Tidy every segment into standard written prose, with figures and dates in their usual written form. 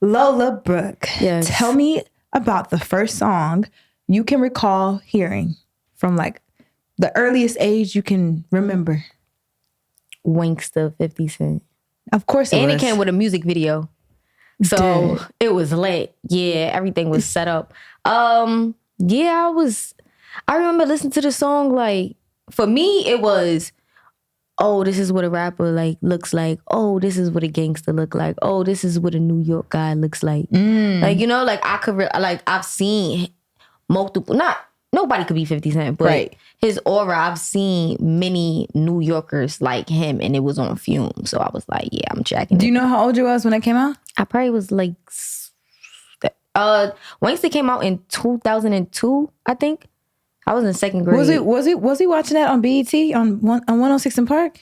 Lola Brooke, Yes. tell me about the first song you can recall hearing from like the earliest age you can remember. Wanksta 50 Cent. Of course And was. it came with a music video. So Did. it was lit. Yeah, everything was set up. Yeah, I remember listening to the song, like, for me, it was, oh, this is what a rapper like looks like. Oh, this is what a gangster look like. Oh, this is what a New York guy looks like. Like, you know, like I could, like I've seen multiple, nobody could be 50 Cent, but Right. his aura, I've seen many New Yorkers like him and it was on fume. So I was like, yeah, I'm checking Do it. you know how old you was when that came out? I probably was like, Wanksta came out in 2002, I think. I was in second grade. Was he watching that on BET on 106 in Park?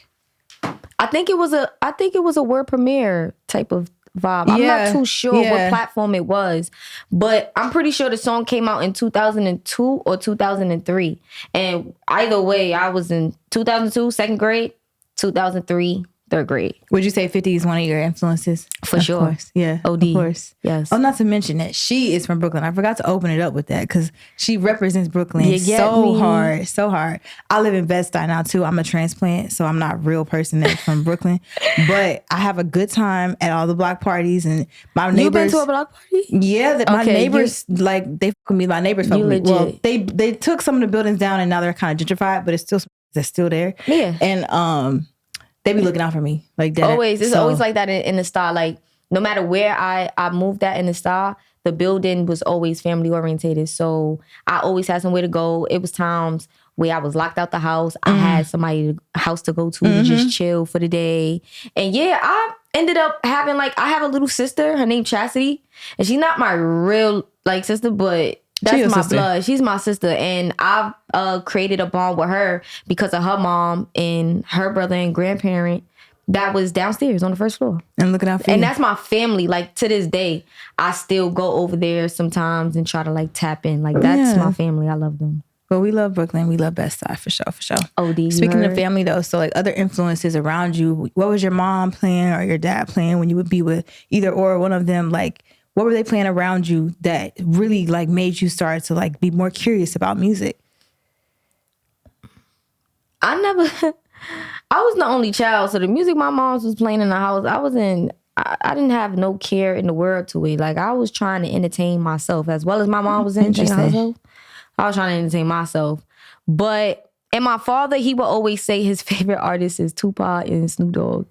I think it was a world premiere type of vibe. I'm Yeah, not too sure what platform it was, but I'm pretty sure the song came out in 2002 or 2003. And either way, I was in 2002, second grade, 2003, third grade. Would you say 50 is one of your influences? For sure. Of course. Yeah. OD. Of course. Yes. Oh, not to mention that she is from Brooklyn. I forgot to open it up with that because she represents Brooklyn You get me? hard. So hard. I live in Bed-Stuy now too. I'm a transplant, so I'm not a real person that's from Brooklyn. But I have a good time at all the block parties and my neighbors. You been to a block party? Yeah, my neighbors, like, they fuck with me. My neighbors fuck You with me. Well, legit. they took some of the buildings down and now they're kind of gentrified, but it's still, they're still there. Yeah. And they be looking out for me like that. Always. It's always like that in the style. Like, no matter where I moved at in the style, the building was always family orientated. So I always had somewhere to go. It was times where I was locked out the house. I had somebody house to go to just chill for the day. And yeah, I ended up having I have a little sister. Her name Chastity. And she's not my real sister, but that's my blood. She's my sister. And I've created a bond with her because of her mom and her brother and grandparent that was downstairs on the first floor. And looking out for you. And that's my family. Like, to this day, I still go over there sometimes and try to tap in. Like, that's my family. I love them. Well, we love Brooklyn. We love Bed-Stuy for sure. OD. Speaking of family though, so other influences around you, what was your mom playing or your dad playing when you would be with either or one of them? Like, what were they playing around you that really made you start to be more curious about music? I was the only child, so the music my mom was playing in the house, I didn't have no care in the world to it. Like, I was trying to entertain myself as well as my mom was entertaining herself. I was trying to entertain myself. And my father, he would always say his favorite artist is Tupac and Snoop Dogg.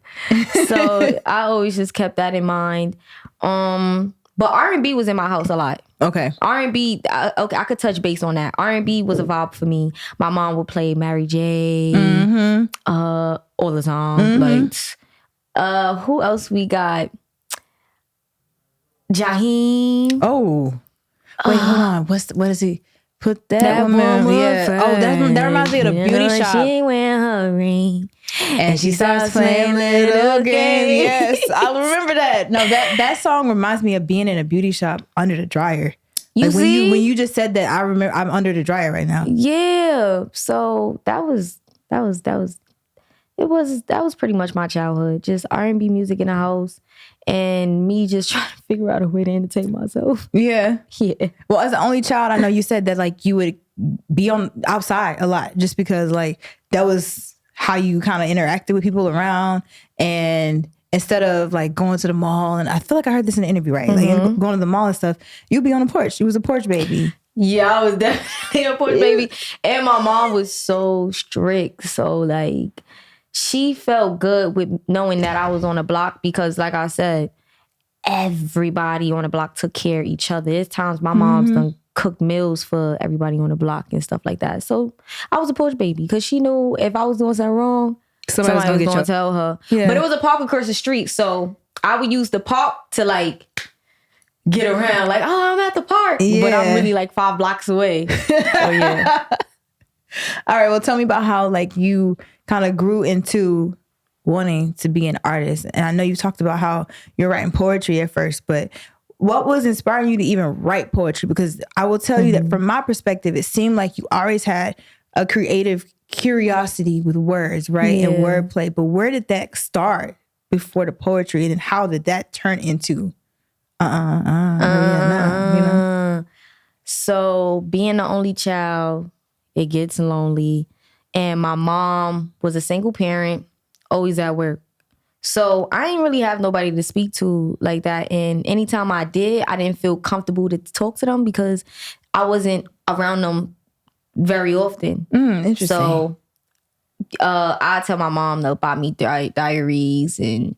So I always just kept that in mind. But R&B was in my house a lot. Okay. R&B, okay, I could touch base on that. R&B was a vibe for me. My mom would play Mary J. All the time. Who else we got? Jaheim. Oh. Wait, hold on. What is he? Put that woman yeah. First. Oh, that reminds me of the beauty shop. She wear her ring. And she starts playing little games. Yes, I remember that. No, that song reminds me of being in a beauty shop under the dryer. You see? When you just said that, I remember I'm under the dryer right now. Yeah. So that was pretty much my childhood. Just R&B music in the house and me just trying to figure out a way to entertain myself. Yeah. Yeah. Well, as the only child, I know you said that you would be outside a lot just because that was how you kind of interacted with people around, and instead of going to the mall, and I feel like I heard this in the interview, right? Going to the mall and stuff, you'd be on the porch. You was a porch baby. Yeah, I was definitely a porch baby. And my mom was so strict. So she felt good with knowing that I was on the block because, like I said, everybody on the block took care of each other. There's times my mom's done cooked meals for everybody on the block and stuff like that. So I was a porch baby because she knew if I was doing something wrong, somebody was going to tell her. Yeah. But it was a park across the street, so I would use the park to get around. I'm at the park, but I'm really 5 blocks away. Oh yeah. All right. Well, tell me about how you kind of grew into wanting to be an artist. And I know you talked about how you're writing poetry at first, but what was inspiring you to even write poetry? Because I will tell you that from my perspective, it seemed like you always had a creative curiosity with words, right? Yeah. And wordplay. But where did that start before the poetry? And how did that turn into So being the only child, it gets lonely. And my mom was a single parent, always at work. So I didn't really have nobody to speak to like that. And anytime I did, I didn't feel comfortable to talk to them because I wasn't around them very often. Interesting. So I tell my mom to buy me diaries and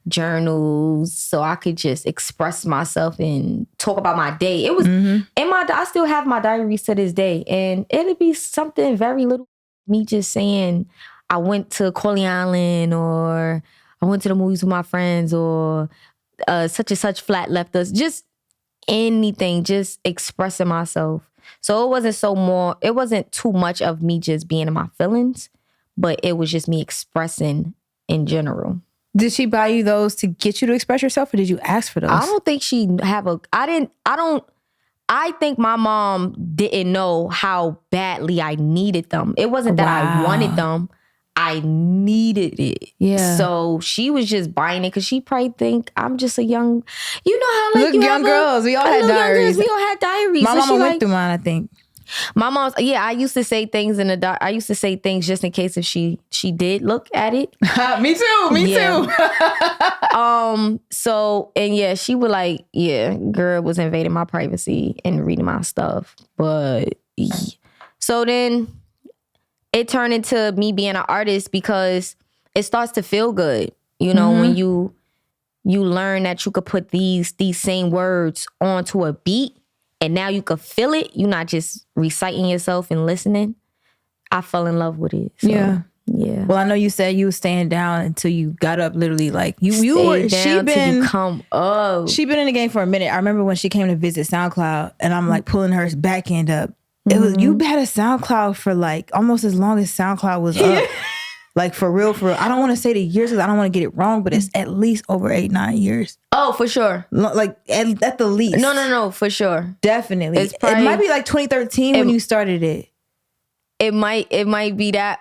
journals so I could just express myself and talk about my day. It was I still have my diaries to this day, and it'd be something very little. Me just saying I went to Corley Island, or I went to the movies with my friends, or such and such flat left us. Just anything, just expressing myself. So it wasn't too much of me just being in my feelings, but it was just me expressing in general. Did she buy you those to get you to express yourself, or did you ask for those? I don't think I think my mom didn't know how badly I needed them. It wasn't that I wanted them. I needed it. Yeah. So she was just buying it because she probably think I'm just a young, you know how like young girls. We all had diaries. We all had diaries. My mama went through mine, I think. My mom's, I used to say things I used to say things just in case if she did look at it. Me too. So, and she would like, girl was invading my privacy and reading my stuff. But so then it turned into me being an artist because it starts to feel good. You know, when you learn that you could put these same words onto a beat. And now you can feel it. You're not just reciting yourself and listening. I fell in love with it. So, yeah. Well, I know you said you were staying down until you got up. Literally, like she come up. She been in the game for a minute. I remember when she came to visit SoundCloud, and I'm like pulling her back end up. It was you had a SoundCloud for like almost as long as SoundCloud was up. Like for real. I don't want to say the years because I don't want to get it wrong, but it's at least over 8-9 years. Oh, for sure. Like at the least. No, for sure. Definitely. It might be like 2013 when you started it. It might be that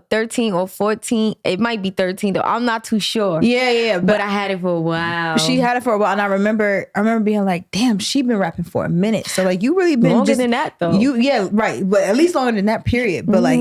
13 or 14. It might be 13 though. I'm not too sure. Yeah. But I had it for a while. She had it for a while, and I remember being like, "Damn, she been rapping for a minute." So like, you really been longer than that though. Right. But at least longer than that period. But like,